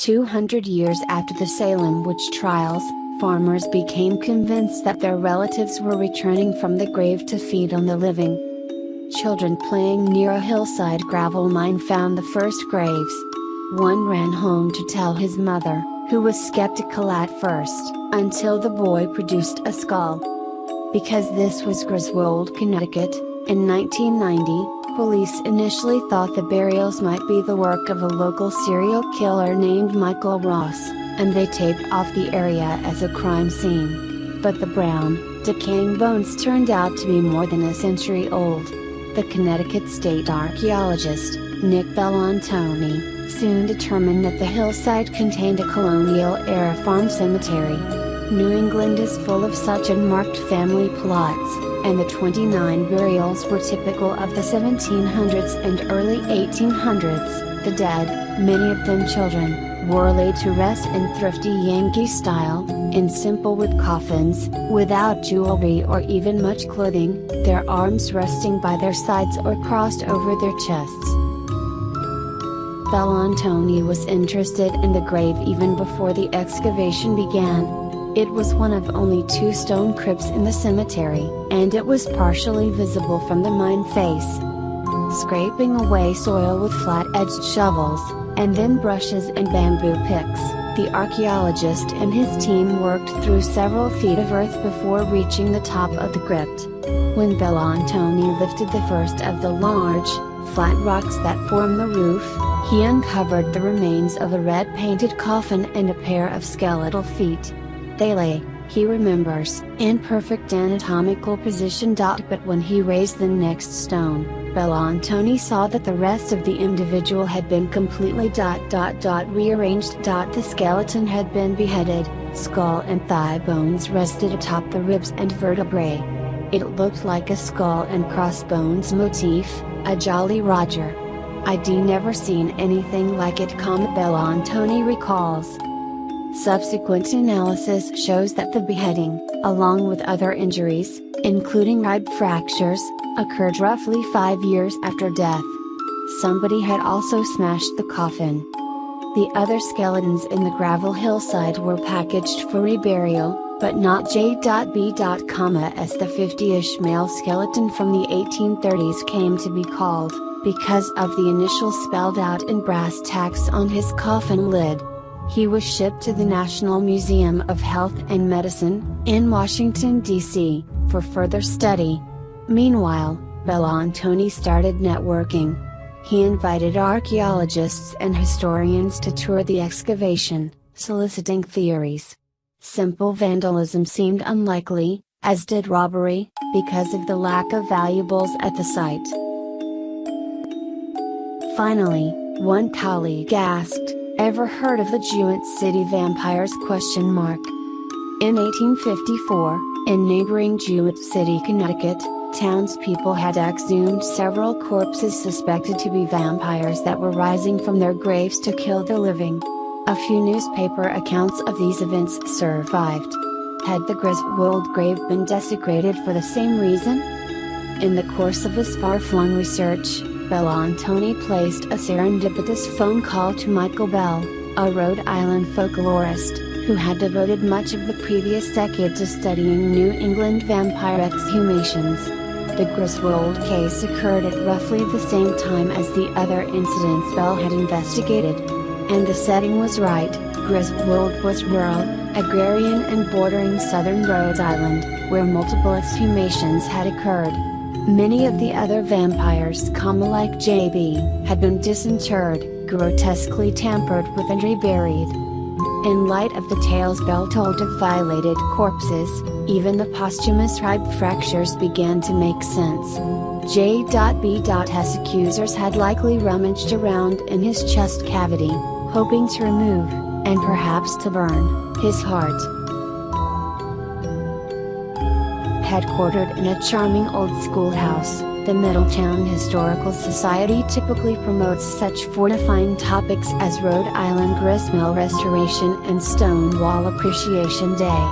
200 years after the Salem witch trials, farmers became convinced that their relatives were returning from the grave to feed on the living. Children playing near a hillside gravel mine found the first graves. One ran home to tell his mother, who was skeptical at first, until the boy produced a skull. Because this was Griswold, Connecticut, in 1990, police initially thought the burials might be the work of a local serial killer named Michael Ross, and they taped off the area as a crime scene. But the brown, decaying bones turned out to be more than a century old. The Connecticut state archaeologist, Nick Bellantoni, soon determined that the hillside contained a colonial-era farm cemetery. New England is full of such unmarked family plots, and the 29 burials were typical of the 1700s and early 1800s. The dead, many of them children, were laid to rest in thrifty Yankee style, in simple wood coffins, without jewelry or even much clothing, their arms resting by their sides or crossed over their chests. Bellantoni was interested in the grave even before the excavation began. It was one of only 2 stone crypts in the cemetery, and it was partially visible from the mine face. Scraping away soil with flat-edged shovels, and then brushes and bamboo picks, the archaeologist and his team worked through several feet of earth before reaching the top of the crypt. When Bellantoni lifted the first of the large, flat rocks that form the roof, he uncovered the remains of a red-painted coffin and a pair of skeletal feet. They lay, he remembers, in perfect anatomical position. But when he raised the next stone, Bellantoni saw that the rest of the individual had been completely rearranged. The skeleton had been beheaded, skull and thigh bones rested atop the ribs and vertebrae. It looked like a skull and crossbones motif, a Jolly Roger. I'd never seen anything like it, Bellantoni recalls. Subsequent analysis shows that the beheading, along with other injuries, including rib fractures, occurred roughly 5 years after death. Somebody had also smashed the coffin. The other skeletons in the gravel hillside were packaged for reburial, but not J.B. as the 50-ish male skeleton from the 1830s came to be called, because of the initials spelled out in brass tacks on his coffin lid. He was shipped to the National Museum of Health and Medicine, in Washington, D.C., for further study. Meanwhile, Bellantoni started networking. He invited archaeologists and historians to tour the excavation, soliciting theories. Simple vandalism seemed unlikely, as did robbery, because of the lack of valuables at the site. Finally, one colleague asked, "Ever heard of the Jewett City vampires?" In 1854, in neighboring Jewett City, Connecticut, townspeople had exhumed several corpses suspected to be vampires that were rising from their graves to kill the living. A few newspaper accounts of these events survived. Had the Griswold grave been desecrated for the same reason? In the course of his far-flung research, Bellantoni placed a serendipitous phone call to Michael Bell, a Rhode Island folklorist, who had devoted much of the previous decade to studying New England vampire exhumations. The Griswold case occurred at roughly the same time as the other incidents Bell had investigated. And the setting was right. Griswold was rural, agrarian and bordering southern Rhode Island, where multiple exhumations had occurred. Many of the other vampires, like J.B., had been disinterred, grotesquely tampered with and reburied. In light of the tales Bell told of violated corpses, even the posthumous rib fractures began to make sense. J.B.'s accusers had likely rummaged around in his chest cavity, hoping to remove, and perhaps to burn, his heart. Headquartered in a charming old schoolhouse, the Middletown Historical Society typically promotes such fortifying topics as Rhode Island gristmill restoration and Stonewall Appreciation Day.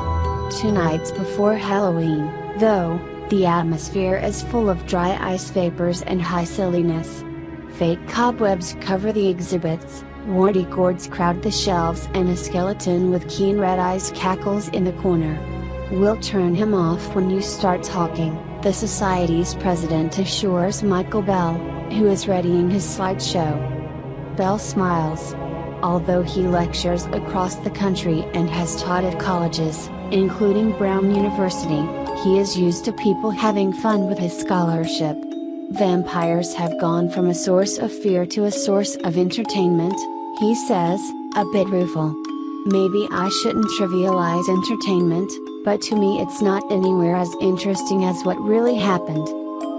2 nights before Halloween, though, the atmosphere is full of dry ice vapors and high silliness. Fake cobwebs cover the exhibits, Warty gourds crowd the shelves and a skeleton with keen red eyes cackles in the corner. "We'll turn him off when you start talking," the society's president assures Michael Bell, who is readying his slideshow. Bell smiles. Although he lectures across the country and has taught at colleges, including Brown University, he is used to people having fun with his scholarship. "Vampires have gone from a source of fear to a source of entertainment," he says, a bit rueful. "Maybe I shouldn't trivialize entertainment, but to me it's not anywhere as interesting as what really happened."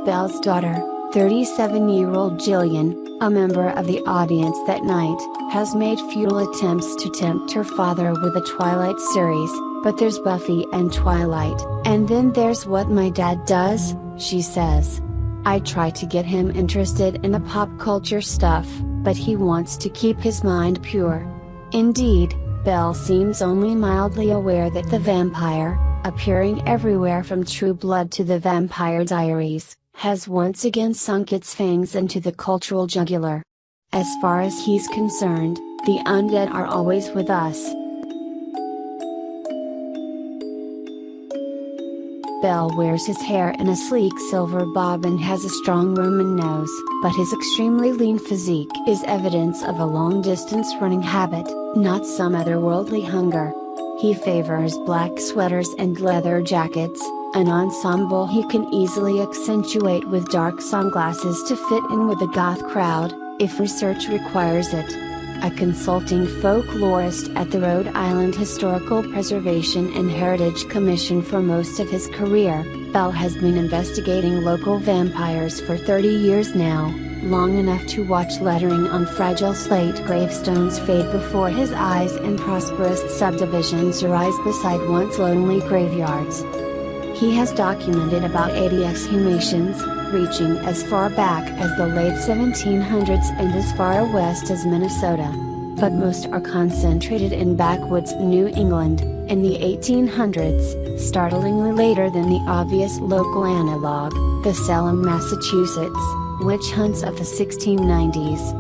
Bell's daughter, 37-year-old Jillian, a member of the audience that night, has made futile attempts to tempt her father with a Twilight series, but there's Buffy and Twilight, and then there's what my dad does, she says. "I try to get him interested in the pop culture stuff, but he wants to keep his mind pure." Indeed, Bell seems only mildly aware that the vampire, appearing everywhere from True Blood to the Vampire Diaries, has once again sunk its fangs into the cultural jugular. As far as he's concerned, the undead are always with us. Bell wears his hair in a sleek silver bob and has a strong Roman nose, but his extremely lean physique is evidence of a long-distance running habit, not some otherworldly hunger. He favors black sweaters and leather jackets, an ensemble he can easily accentuate with dark sunglasses to fit in with the goth crowd, if research requires it. A consulting folklorist at the Rhode Island Historical Preservation and Heritage Commission for most of his career, Bell has been investigating local vampires for 30 years now, long enough to watch lettering on fragile slate gravestones fade before his eyes and prosperous subdivisions rise beside once lonely graveyards. He has documented about 80 exhumations, reaching as far back as the late 1700s and as far west as Minnesota. But most are concentrated in backwoods New England, in the 1800s, startlingly later than the obvious local analog, the Salem, Massachusetts, witch hunts of the 1690s.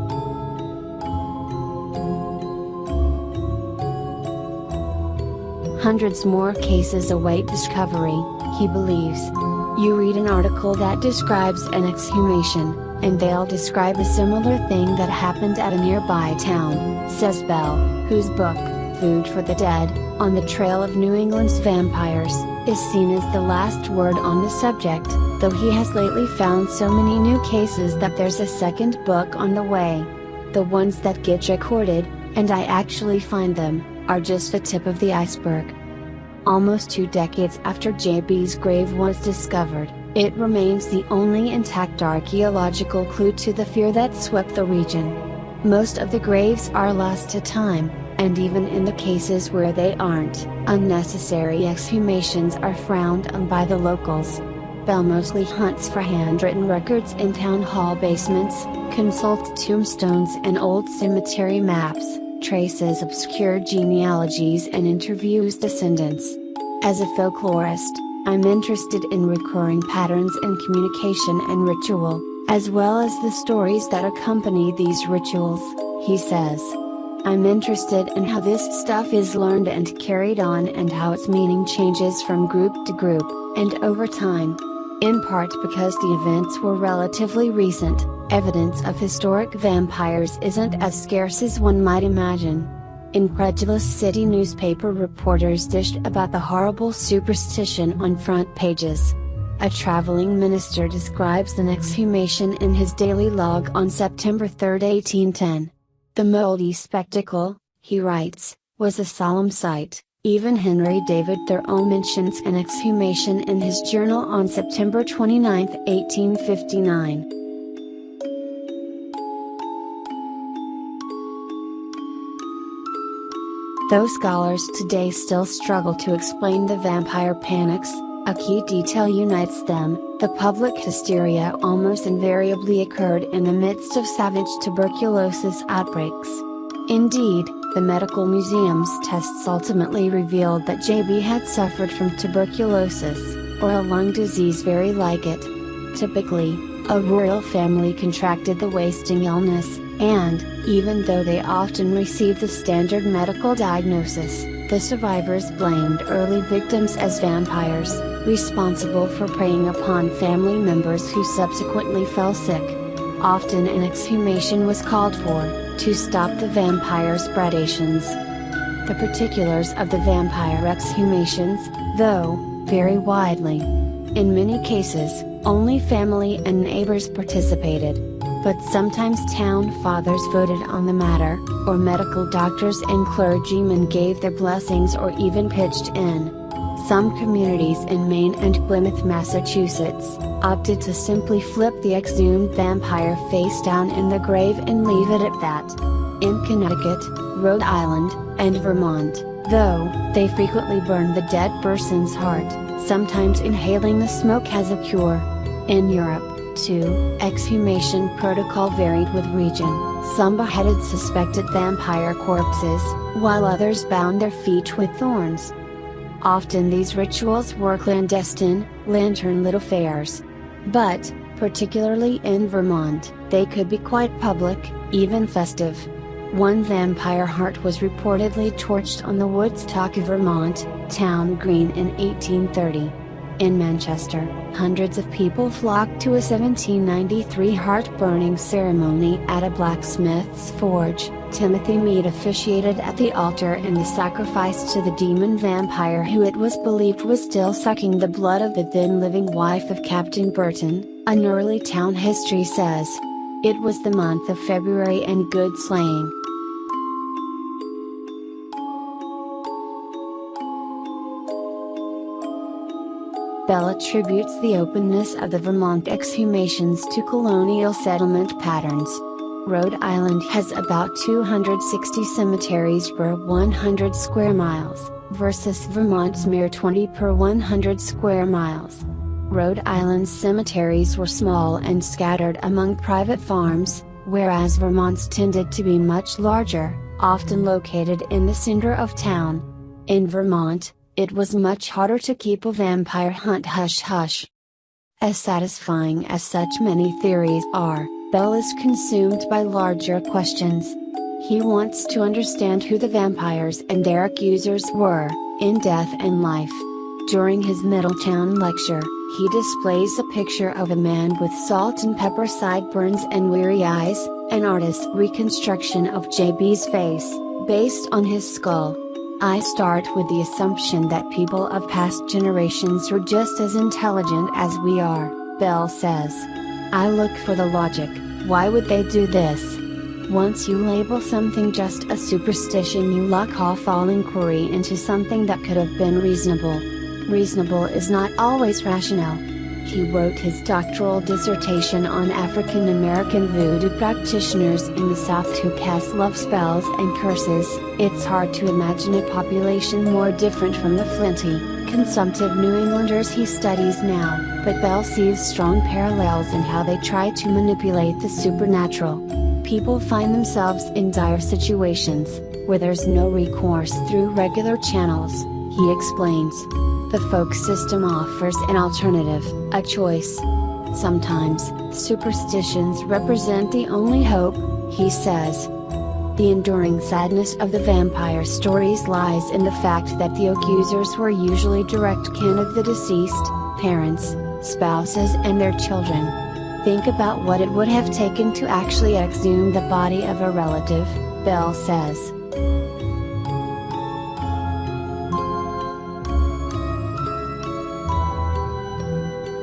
Hundreds more cases await discovery, he believes. You read an article that describes an exhumation, and they'll describe a similar thing that happened at a nearby town, says Bell, whose book, Food for the Dead, On the Trail of New England's Vampires, is seen as the last word on the subject, though he has lately found so many new cases that there's a second book on the way. The ones that get recorded, and I actually find them, are just the tip of the iceberg. Almost 2 decades after JB's grave was discovered, it remains the only intact archaeological clue to the fear that swept the region. Most of the graves are lost to time, and even in the cases where they aren't, unnecessary exhumations are frowned on by the locals. Bell mostly hunts for handwritten records in town hall basements, consults tombstones and old cemetery maps, traces obscure genealogies and interviews descendants. As a folklorist, I'm interested in recurring patterns in communication and ritual, as well as the stories that accompany these rituals, he says. I'm interested in how this stuff is learned and carried on and how its meaning changes from group to group, and over time. In part because the events were relatively recent, evidence of historic vampires isn't as scarce as one might imagine. Incredulous city newspaper reporters dished about the horrible superstition on front pages. A traveling minister describes an exhumation in his daily log on September 3, 1810. The moldy spectacle, he writes, was a solemn sight. Even Henry David Thoreau mentions an exhumation in his journal on September 29, 1859. Though scholars today still struggle to explain the vampire panics, a key detail unites them: the public hysteria almost invariably occurred in the midst of savage tuberculosis outbreaks. Indeed, the medical museum's tests ultimately revealed that JB had suffered from tuberculosis, or a lung disease very like it. Typically, A royal family contracted the wasting illness, and, even though they often received the standard medical diagnosis, the survivors blamed early victims as vampires, responsible for preying upon family members who subsequently fell sick. Often an exhumation was called for, to stop the vampire's predations. The particulars of the vampire exhumations, though, vary widely. In many cases, only family and neighbors participated. But sometimes town fathers voted on the matter, or medical doctors and clergymen gave their blessings or even pitched in. Some communities in Maine and Plymouth, Massachusetts, opted to simply flip the exhumed vampire face down in the grave and leave it at that. In Connecticut, Rhode Island, and Vermont, though, they frequently burned the dead person's heart, sometimes inhaling the smoke as a cure. In Europe, too, exhumation protocol varied with region. Some beheaded suspected vampire corpses, while others bound their feet with thorns. Often these rituals were clandestine, lantern-lit affairs. But, particularly in Vermont, they could be quite public, even festive. One vampire heart was reportedly torched on the Woodstock, Vermont, town green in 1830. In Manchester, hundreds of people flocked to a 1793 heart-burning ceremony at a blacksmith's forge. Timothy Mead officiated at the altar in the sacrifice to the demon vampire who it was believed was still sucking the blood of the then living wife of Captain Burton, an early town history says. It was the month of February and good sleighing. Bell attributes the openness of the Vermont exhumations to colonial settlement patterns. Rhode Island has about 260 cemeteries per 100 square miles, versus Vermont's mere 20 per 100 square miles. Rhode Island's cemeteries were small and scattered among private farms, whereas Vermont's tended to be much larger, often located in the center of town. In Vermont, it was much harder to keep a vampire hunt hush-hush. As satisfying as such many theories are, Bell is consumed by larger questions. He wants to understand who the vampires and their accusers were, in death and life. During his Middletown lecture, he displays a picture of a man with salt and pepper sideburns and weary eyes, an artist's reconstruction of JB's face, based on his skull. I start with the assumption that people of past generations were just as intelligent as we are, Bell says. I look for the logic. Why would they do this? Once you label something just a superstition, you lock off all inquiry into something that could have been reasonable. Reasonable is not always rational. He wrote his doctoral dissertation on African American voodoo practitioners in the South who cast love spells and curses. It's hard to imagine a population more different from the flinty, consumptive New Englanders he studies now, but Bell sees strong parallels in how they try to manipulate the supernatural. People find themselves in dire situations, where there's no recourse through regular channels, he explains. The folk system offers an alternative, a choice. Sometimes, superstitions represent the only hope, he says. The enduring sadness of the vampire stories lies in the fact that the accusers were usually direct kin of the deceased, parents, spouses and their children. Think about what it would have taken to actually exhume the body of a relative, Bell says.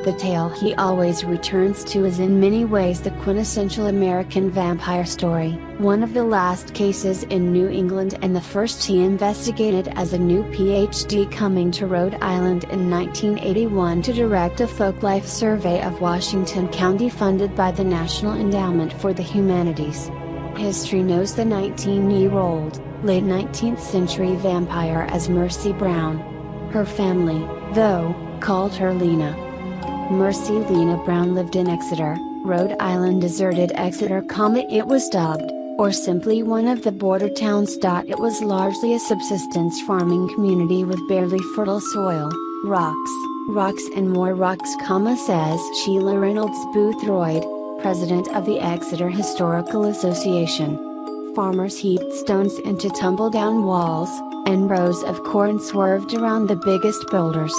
The tale he always returns to is in many ways the quintessential American vampire story, one of the last cases in New England and the first he investigated as a new PhD coming to Rhode Island in 1981 to direct a folklife survey of Washington County funded by the National Endowment for the Humanities. History knows the 19-year-old, late 19th century vampire as Mercy Brown. Her family, though, called her Lena. Mercy Lena Brown lived in Exeter, Rhode Island. Deserted Exeter, it was dubbed, or simply one of the border towns. It was largely a subsistence farming community with barely fertile soil, rocks, Rocks and More Rocks, says Sheila Reynolds Boothroyd, president of the Exeter Historical Association. Farmers heaped stones into tumble-down walls, and rows of corn swerved around the biggest boulders.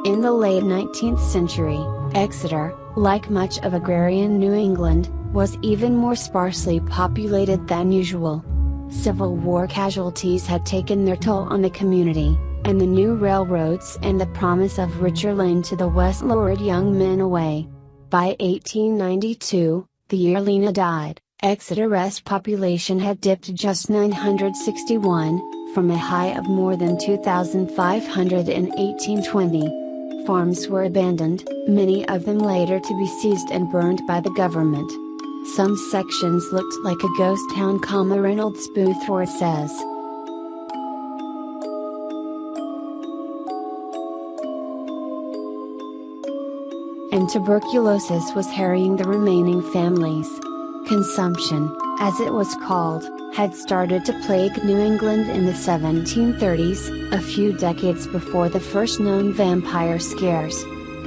In the late 19th century, Exeter, like much of agrarian New England, was even more sparsely populated than usual. Civil War casualties had taken their toll on the community, and the new railroads and the promise of richer land to the west lured young men away. By 1892, the year Lena died, Exeter's population had dipped to just 961, from a high of more than 2,500 in 1820. Farms were abandoned, many of them later to be seized and burned by the government. Some sections looked like a ghost town, Reynolds Boothroyd says. And tuberculosis was harrying the remaining families. Consumption, as it was called, had started to plague New England in the 1730s, a few decades before the first known vampire scares.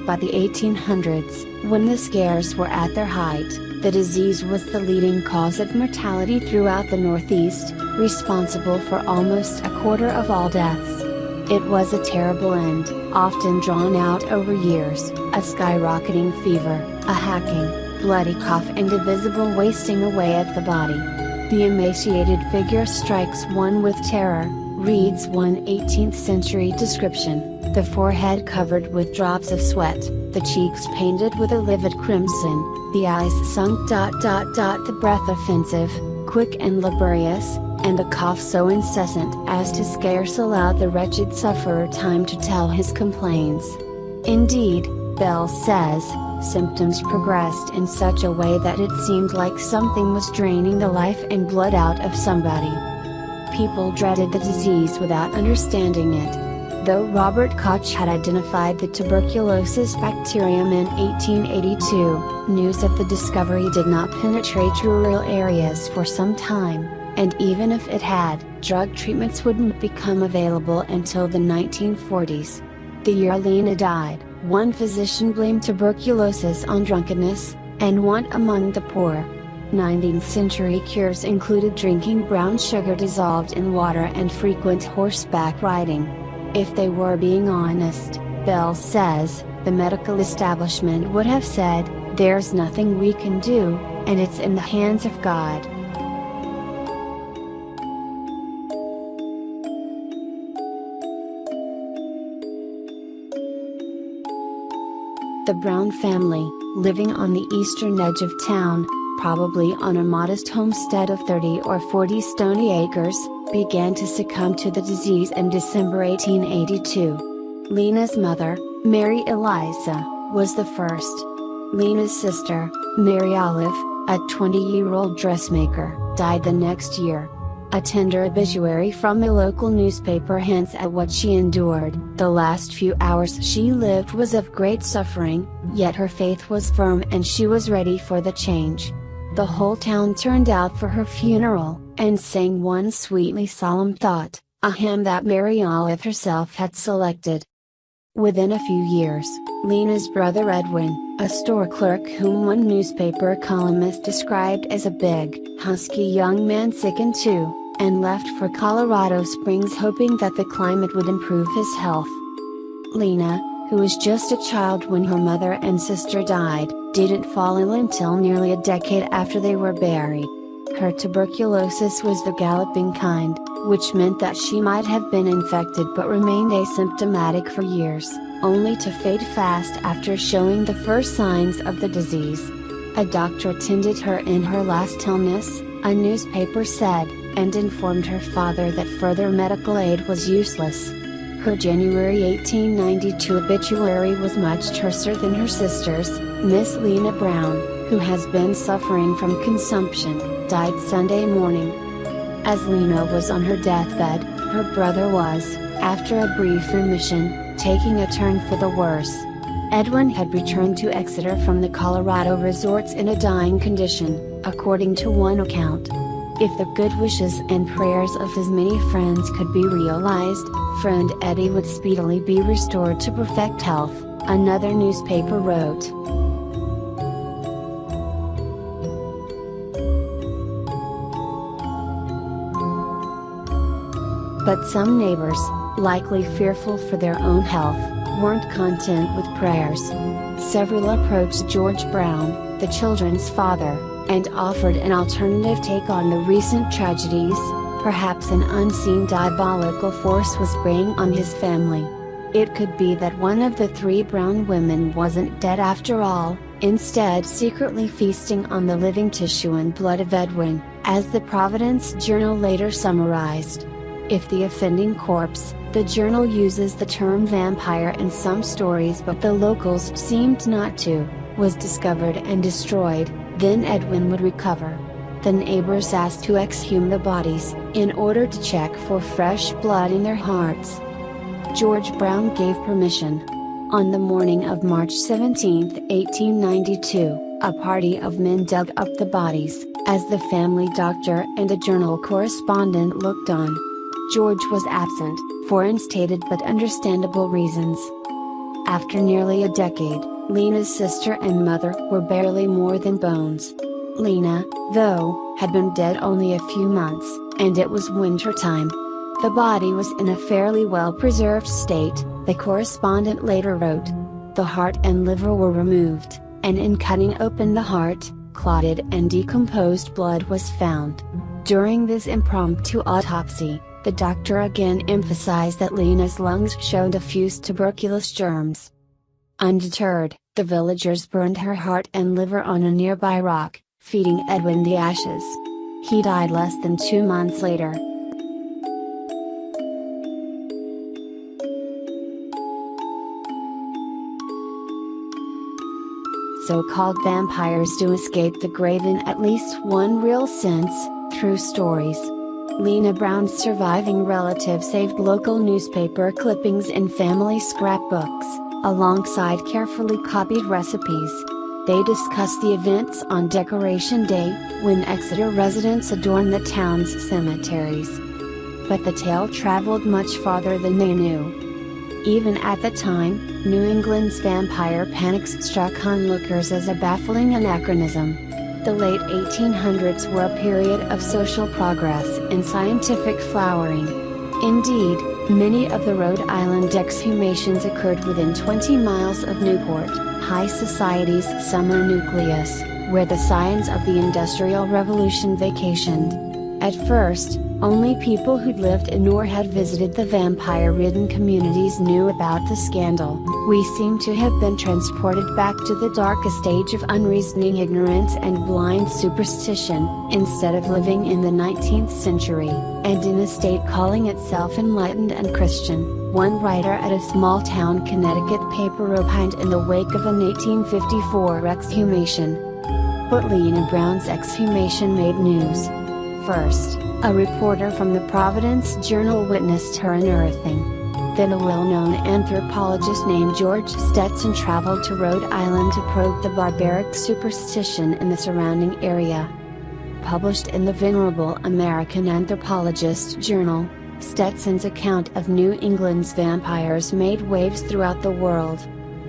By the 1800s, when the scares were at their height, the disease was the leading cause of mortality throughout the Northeast, responsible for almost a quarter of all deaths. It was a terrible end, often drawn out over years, a skyrocketing fever, a hacking, bloody cough, and a visible wasting away of the body. The emaciated figure strikes one with terror, reads one 18th century description, the forehead covered with drops of sweat, the cheeks painted with a livid crimson, the eyes sunk. The breath offensive, quick and laborious, and the cough so incessant as to scarce allow the wretched sufferer time to tell his complaints. Indeed, Bell says, symptoms progressed in such a way that it seemed like something was draining the life and blood out of somebody. People dreaded the disease without understanding it. Though Robert Koch had identified the tuberculosis bacterium in 1882, news of the discovery did not penetrate rural areas for some time, and even if it had, drug treatments wouldn't become available until the 1940s. The year Lena died, one physician blamed tuberculosis on drunkenness, and want among the poor. 19th century cures included drinking brown sugar dissolved in water and frequent horseback riding. If they were being honest, Bell says, the medical establishment would have said, "There's nothing we can do, and it's in the hands of God." The Brown family, living on the eastern edge of town, probably on a modest homestead of 30 or 40 stony acres, began to succumb to the disease in December 1882. Lena's mother, Mary Eliza, was the first. Lena's sister, Mary Olive, a 20-year-old dressmaker, died the next year. A tender obituary from a local newspaper hints at what she endured. The last few hours she lived was of great suffering, yet her faith was firm and she was ready for the change. The whole town turned out for her funeral, and sang one sweetly solemn thought, a hymn that Mary Olive herself had selected. Within a few years, Lena's brother Edwin, a store clerk whom one newspaper columnist described as a big, husky young man, sickened too, and left for Colorado Springs hoping that the climate would improve his health. Lena, who was just a child when her mother and sister died, didn't fall ill until nearly a decade after they were buried. Her tuberculosis was the galloping kind, which meant that she might have been infected but remained asymptomatic for years, only to fade fast after showing the first signs of the disease. A doctor tended her in her last illness, a newspaper said, and informed her father that further medical aid was useless. Her January 1892 obituary was much terser than her sister's. Miss Lena Brown, who has been suffering from consumption, died Sunday morning. As Lena was on her deathbed, her brother was, after a brief remission, taking a turn for the worse. Edwin had returned to Exeter from the Colorado resorts in a dying condition, according to one account. If the good wishes and prayers of his many friends could be realized, friend Eddie would speedily be restored to perfect health. Another newspaper wrote. But some neighbors, likely fearful for their own health, weren't content with prayers. Several approached George Brown, the children's father, and offered an alternative take on the recent tragedies. Perhaps an unseen diabolical force was preying on his family. It could be that one of the three Brown women wasn't dead after all, instead secretly feasting on the living tissue and blood of Edwin, as the Providence Journal later summarized. If the offending corpse, the journal uses the term vampire in some stories but the locals seemed not to, was discovered and destroyed, then Edwin would recover. The neighbors asked to exhume the bodies, in order to check for fresh blood in their hearts. George Brown gave permission. On the morning of March 17, 1892, a party of men dug up the bodies, as the family doctor and a journal correspondent looked on. George was absent, for unstated but understandable reasons. After nearly a decade, Lena's sister and mother were barely more than bones. Lena, though, had been dead only a few months, and it was winter time. The body was in a fairly well-preserved state, the correspondent later wrote. The heart and liver were removed, and in cutting open the heart, clotted and decomposed blood was found. During this impromptu autopsy, the doctor again emphasized that Lena's lungs showed diffuse tuberculous germs. Undeterred, the villagers burned her heart and liver on a nearby rock, feeding Edwin the ashes. He died less than 2 months later. So-called vampires do escape the grave in at least one real sense, through stories. Lena Brown's surviving relative saved local newspaper clippings and family scrapbooks, alongside carefully copied recipes. They discussed the events on Decoration Day, when Exeter residents adorned the town's cemeteries. But the tale traveled much farther than they knew. Even at the time, New England's vampire panics struck onlookers as a baffling anachronism. The late 1800s were a period of social progress and scientific flowering. Indeed, many of the Rhode Island exhumations occurred within 20 miles of Newport, high society's summer nucleus, where the scions of the Industrial Revolution vacationed. At first, only people who'd lived in or had visited the vampire-ridden communities knew about the scandal. We seem to have been transported back to the darkest age of unreasoning ignorance and blind superstition, instead of living in the 19th century, and in a state calling itself enlightened and Christian, one writer at a small-town Connecticut paper opined in the wake of an 1854 exhumation. But Lena Brown's exhumation made news. First, a reporter from the Providence Journal witnessed her unearthing. Then a well-known anthropologist named George Stetson traveled to Rhode Island to probe the barbaric superstition in the surrounding area. Published in the venerable American Anthropologist Journal, Stetson's account of New England's vampires made waves throughout the world.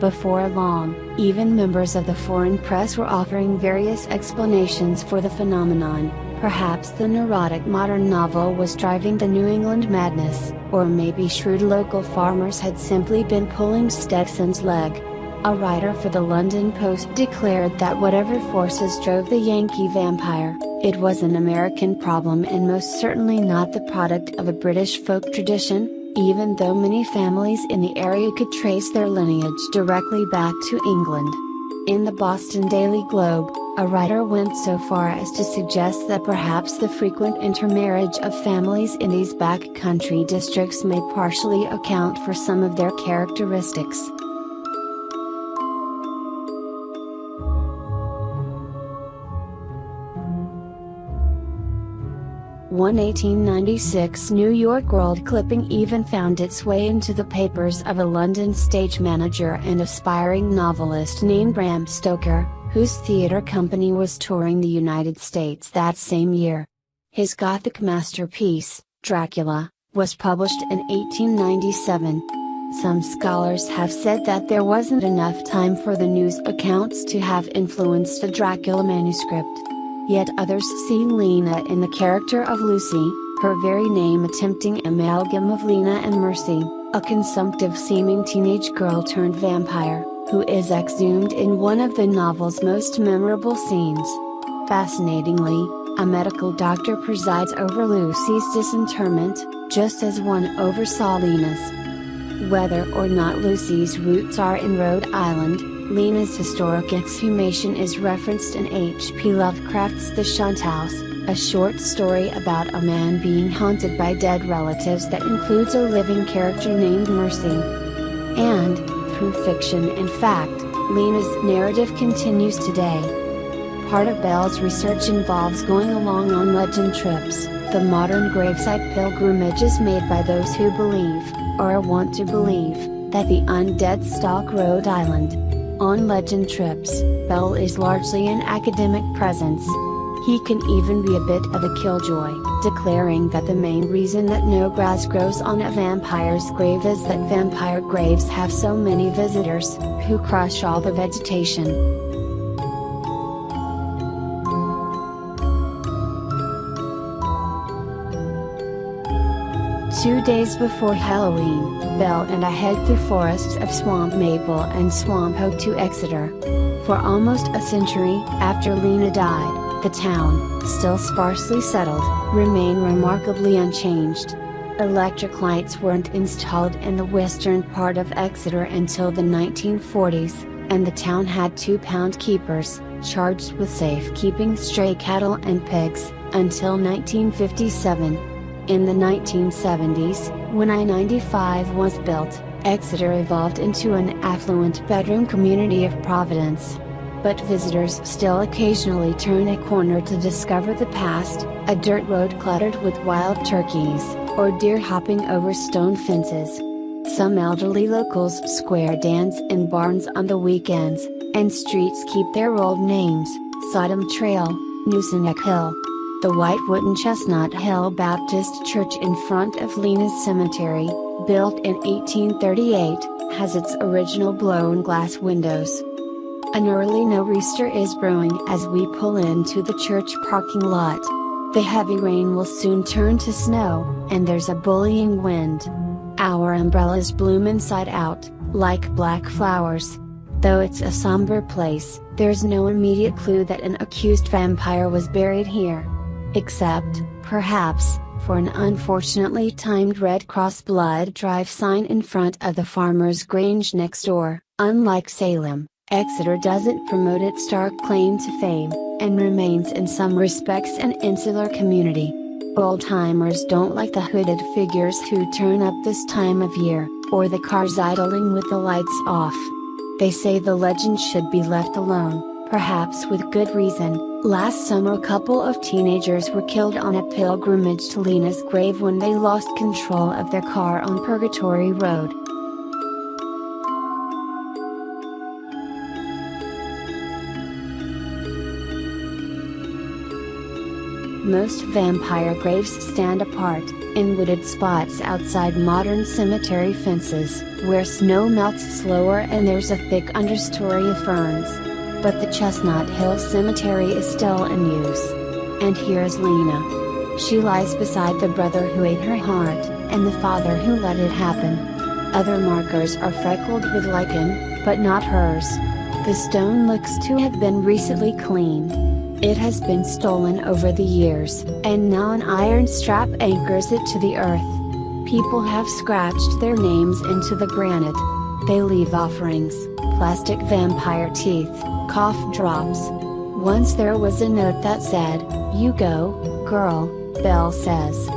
Before long, even members of the foreign press were offering various explanations for the phenomenon. Perhaps the neurotic modern novel was driving the New England madness, or maybe shrewd local farmers had simply been pulling Stetson's leg. A writer for the London Post declared that whatever forces drove the Yankee vampire, it was an American problem and most certainly not the product of a British folk tradition, even though many families in the area could trace their lineage directly back to England. In the Boston Daily Globe, a writer went so far as to suggest that perhaps the frequent intermarriage of families in these back-country districts may partially account for some of their characteristics. One 1896 New York World clipping even found its way into the papers of a London stage manager and aspiring novelist named Bram Stoker, whose theater company was touring the United States that same year. His Gothic masterpiece, Dracula, was published in 1897. Some scholars have said that there wasn't enough time for the news accounts to have influenced a Dracula manuscript. Yet others see Lena in the character of Lucy, her very name a tempting amalgam of Lena and Mercy, a consumptive-seeming teenage girl turned vampire, who is exhumed in one of the novel's most memorable scenes. Fascinatingly, a medical doctor presides over Lucy's disinterment, just as one oversaw Lena's. Whether or not Lucy's roots are in Rhode Island, Lena's historic exhumation is referenced in H.P. Lovecraft's The Shunt House, a short story about a man being haunted by dead relatives that includes a living character named Mercy. And, through fiction and fact, Lena's narrative continues today. Part of Belle's research involves going along on legend trips, the modern gravesite pilgrimages made by those who believe, or want to believe, that the undead stalk Rhode Island. On legend trips, Belle is largely an academic presence. He can even be a bit of a killjoy, declaring that the main reason that no grass grows on a vampire's grave is that vampire graves have so many visitors, who crush all the vegetation. Two days before Halloween, Belle and I head through forests of swamp maple and swamp oak to Exeter. For almost a century after Lena died, the town, still sparsely settled, remained remarkably unchanged. Electric lights weren't installed in the western part of Exeter until the 1940s, and the town had 2-pound keepers, charged with safekeeping stray cattle and pigs, until 1957. In the 1970s, when I-95 was built, Exeter evolved into an affluent bedroom community of Providence. But visitors still occasionally turn a corner to discover the past, a dirt road cluttered with wild turkeys, or deer hopping over stone fences. Some elderly locals square dance in barns on the weekends, and streets keep their old names: Sodom Trail, Nooseneck Hill. The white wooden Chestnut Hill Baptist Church in front of Lena's Cemetery, built in 1838, has its original blown glass windows. An early nor'easter is brewing as we pull into the church parking lot. The heavy rain will soon turn to snow, and there's a bullying wind. Our umbrellas bloom inside out, like black flowers. Though it's a somber place, there's no immediate clue that an accused vampire was buried here. Except, perhaps, for an unfortunately timed Red Cross blood drive sign in front of the farmer's grange next door. Unlike Salem, Exeter doesn't promote its stark claim to fame, and remains in some respects an insular community. Old-timers don't like the hooded figures who turn up this time of year, or the cars idling with the lights off. They say the legend should be left alone, perhaps with good reason. Last summer a couple of teenagers were killed on a pilgrimage to Lena's grave when they lost control of their car on Purgatory Road. Most vampire graves stand apart, in wooded spots outside modern cemetery fences, where snow melts slower and there's a thick understory of ferns. But the Chestnut Hill Cemetery is still in use. And here's Lena. She lies beside the brother who ate her heart, and the father who let it happen. Other markers are freckled with lichen, but not hers. The stone looks to have been recently cleaned. It has been stolen over the years, and now an iron strap anchors it to the earth. People have scratched their names into the granite. They leave offerings, plastic vampire teeth, cough drops. Once there was a note that said, "You go, girl," Belle says.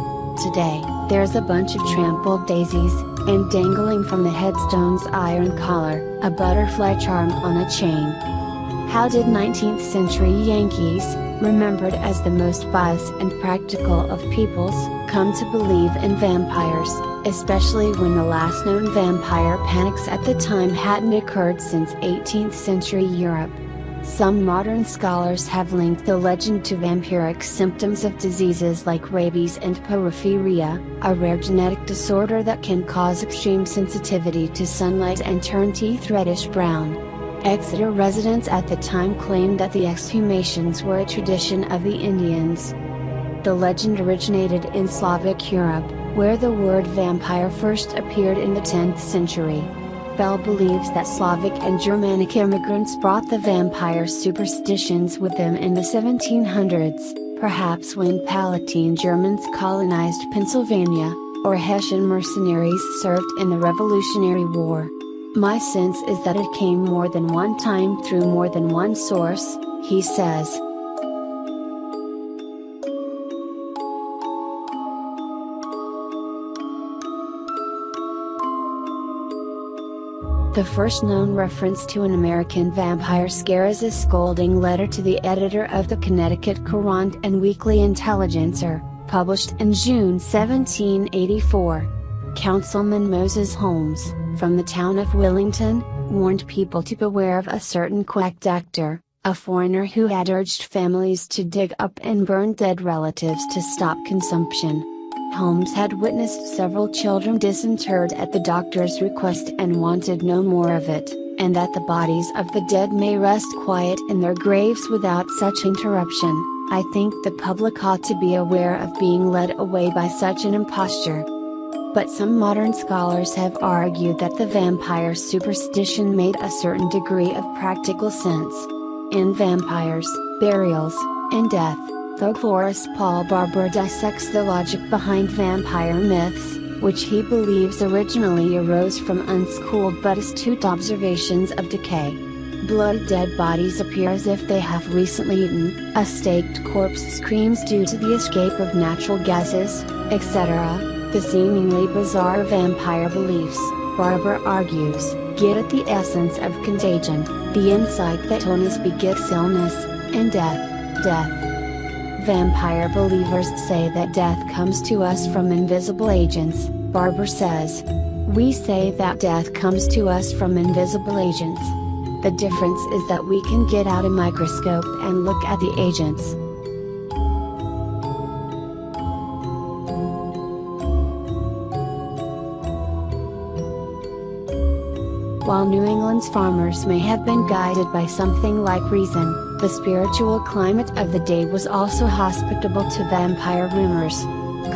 Today, there's a bunch of trampled daisies, and dangling from the headstone's iron collar, a butterfly charm on a chain. How did 19th century Yankees, remembered as the most pious and practical of peoples, come to believe in vampires, especially when the last known vampire panics at the time hadn't occurred since 18th century Europe? Some modern scholars have linked the legend to vampiric symptoms of diseases like rabies and porphyria, a rare genetic disorder that can cause extreme sensitivity to sunlight and turn teeth reddish-brown. Exeter residents at the time claimed that the exhumations were a tradition of the Indians. The legend originated in Slavic Europe, where the word vampire first appeared in the 10th century. Bell believes that Slavic and Germanic immigrants brought the vampire superstitions with them in the 1700s, perhaps when Palatine Germans colonized Pennsylvania, or Hessian mercenaries served in the Revolutionary War. My sense is that it came more than one time through more than one source, he says. The first known reference to an American vampire scare is a scolding letter to the editor of the Connecticut Courant and Weekly Intelligencer, published in June 1784. Councilman Moses Holmes, from the town of Willington, warned people to beware of a certain quack doctor, a foreigner who had urged families to dig up and burn dead relatives to stop consumption. Holmes had witnessed several children disinterred at the doctor's request and wanted no more of it, and that the bodies of the dead may rest quiet in their graves without such interruption. I think the public ought to be aware of being led away by such an imposture. But some modern scholars have argued that the vampire superstition made a certain degree of practical sense. In Vampires, Burials, and Death, folklorist Paul Barber dissects the logic behind vampire myths, which he believes originally arose from unschooled but astute observations of decay. Bloody dead bodies appear as if they have recently eaten, a staked corpse screams due to the escape of natural gases, etc. The seemingly bizarre vampire beliefs, Barber argues, get at the essence of contagion, the insight that illness begets illness, and death. Vampire believers say that death comes to us from invisible agents, Barber says. We say that death comes to us from invisible agents. The difference is that we can get out a microscope and look at the agents. While New England's farmers may have been guided by something like reason, the spiritual climate of the day was also hospitable to vampire rumors.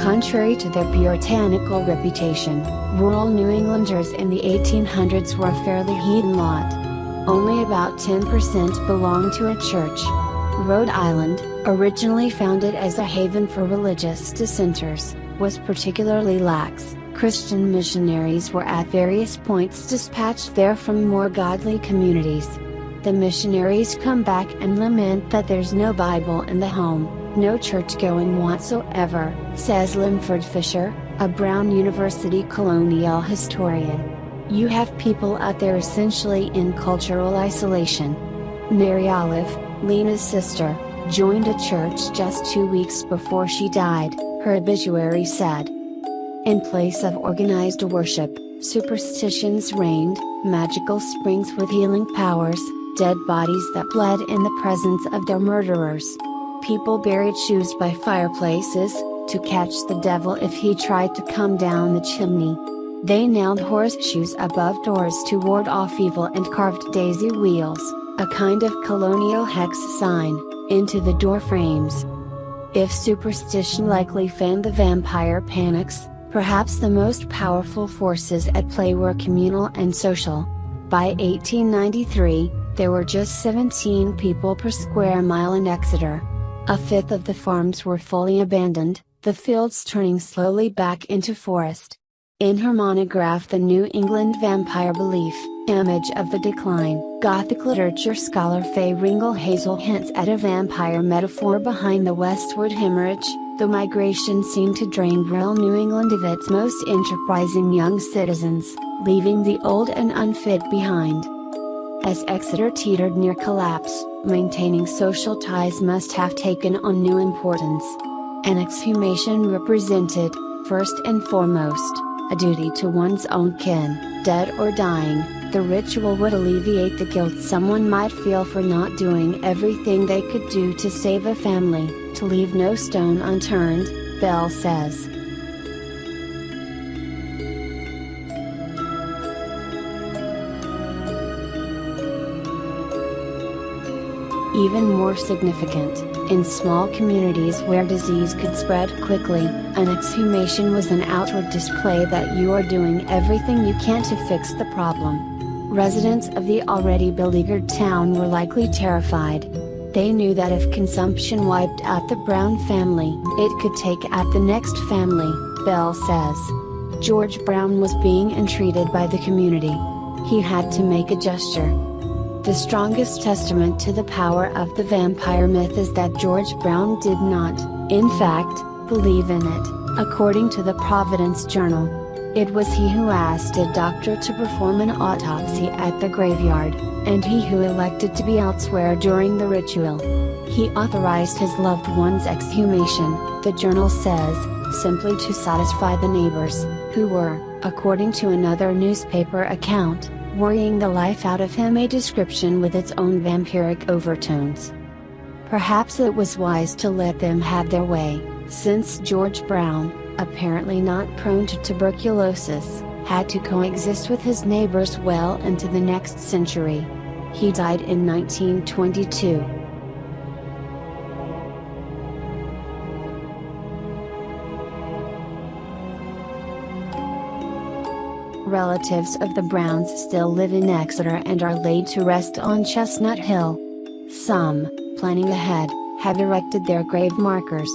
Contrary to their puritanical reputation, rural New Englanders in the 1800s were a fairly heathen lot. Only about 10% belonged to a church. Rhode Island, originally founded as a haven for religious dissenters, was particularly lax. Christian missionaries were at various points dispatched there from more godly communities. The missionaries come back and lament that there's no Bible in the home, no church-going whatsoever, says Limford Fisher, a Brown University colonial historian. You have people out there essentially in cultural isolation. Mary Olive, Lena's sister, joined a church just 2 weeks before she died, her obituary said. In place of organized worship, superstitions reigned, magical springs with healing powers, dead bodies that bled in the presence of their murderers. People buried shoes by fireplaces, to catch the devil if he tried to come down the chimney. They nailed horseshoes above doors to ward off evil and carved daisy wheels, a kind of colonial hex sign, into the door frames. If superstition likely fanned the vampire panics, perhaps the most powerful forces at play were communal and social. By 1893, there were just 17 people per square mile in Exeter. A fifth of the farms were fully abandoned, the fields turning slowly back into forest. In her monograph The New England Vampire Belief, Image of the Decline, Gothic literature scholar Fay Ringle Hazel hints at a vampire metaphor behind the westward hemorrhage. The migration seemed to drain rural New England of its most enterprising young citizens, leaving the old and unfit behind. As Exeter teetered near collapse, maintaining social ties must have taken on new importance. An exhumation represented, first and foremost, a duty to one's own kin, dead or dying. The ritual would alleviate the guilt someone might feel for not doing everything they could do to save a family, to leave no stone unturned, Bell says. Even more significant, in small communities where disease could spread quickly, an exhumation was an outward display that you are doing everything you can to fix the problem. Residents of the already beleaguered town were likely terrified. They knew that if consumption wiped out the Brown family, it could take out the next family, Bell says. George Brown was being entreated by the community. He had to make a gesture. The strongest testament to the power of the vampire myth is that George Brown did not, in fact, believe in it, according to the Providence Journal. It was he who asked a doctor to perform an autopsy at the graveyard, and he who elected to be elsewhere during the ritual. He authorized his loved one's exhumation, the journal says, simply to satisfy the neighbors, who were, according to another newspaper account, worrying the life out of him, a description with its own vampiric overtones. Perhaps it was wise to let them have their way, since George Brown, apparently not prone to tuberculosis, had to coexist with his neighbors well into the next century. He died in 1922. Relatives of the Browns still live in Exeter and are laid to rest on Chestnut Hill. Some, planning ahead, have erected their grave markers.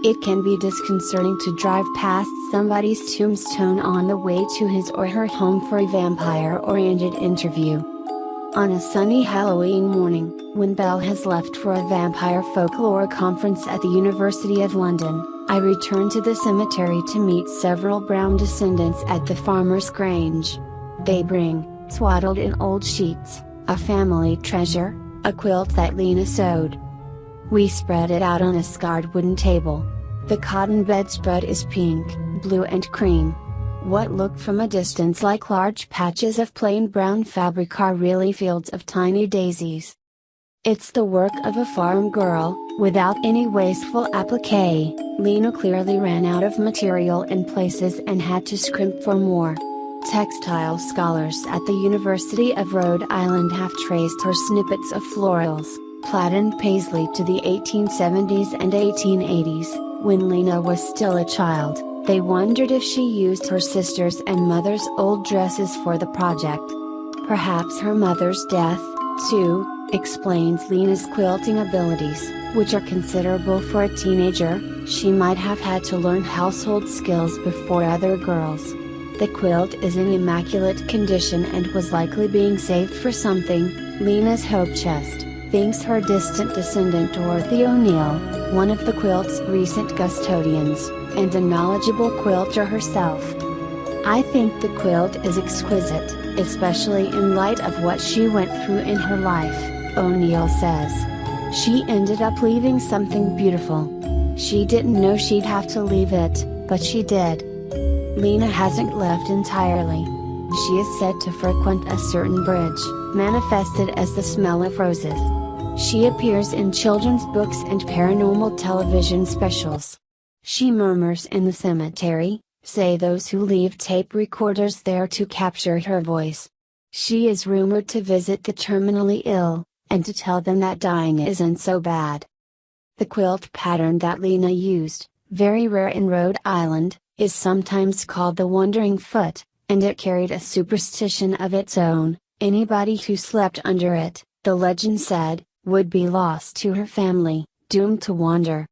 It can be disconcerting to drive past somebody's tombstone on the way to his or her home for a vampire-oriented interview. On a sunny Halloween morning, when Bell has left for a vampire folklore conference at the University of London, I return to the cemetery to meet several Brown descendants at the farmer's grange. They bring, swaddled in old sheets, a family treasure, a quilt that Lena sewed. We spread it out on a scarred wooden table. The cotton bedspread is pink, blue and cream. What looked from a distance like large patches of plain brown fabric are really fields of tiny daisies. It's the work of a farm girl, without any wasteful applique. Lena clearly ran out of material in places and had to scrimp for more. Textile scholars at the University of Rhode Island have traced her snippets of florals, plaid and paisley to the 1870s and 1880s. When Lena was still a child, they wondered if she used her sister's and mother's old dresses for the project. Perhaps her mother's death, too, explains Lena's quilting abilities, which are considerable for a teenager. She might have had to learn household skills before other girls. The quilt is in immaculate condition and was likely being saved for something, Lena's hope chest, thinks her distant descendant Dorothy O'Neill, one of the quilt's recent custodians, and a knowledgeable quilter herself. I think the quilt is exquisite, especially in light of what she went through in her life, O'Neill says. She ended up leaving something beautiful. She didn't know she'd have to leave it, but she did. Lena hasn't left entirely. She is said to frequent a certain bridge, manifested as the smell of roses. She appears in children's books and paranormal television specials. She murmurs in the cemetery, say those who leave tape recorders there to capture her voice. She is rumored to visit the terminally ill, and to tell them that dying isn't so bad. The quilt pattern that Lena used, very rare in Rhode Island, is sometimes called the Wandering Foot, and it carried a superstition of its own. Anybody who slept under it, the legend said, would be lost to her family, doomed to wander.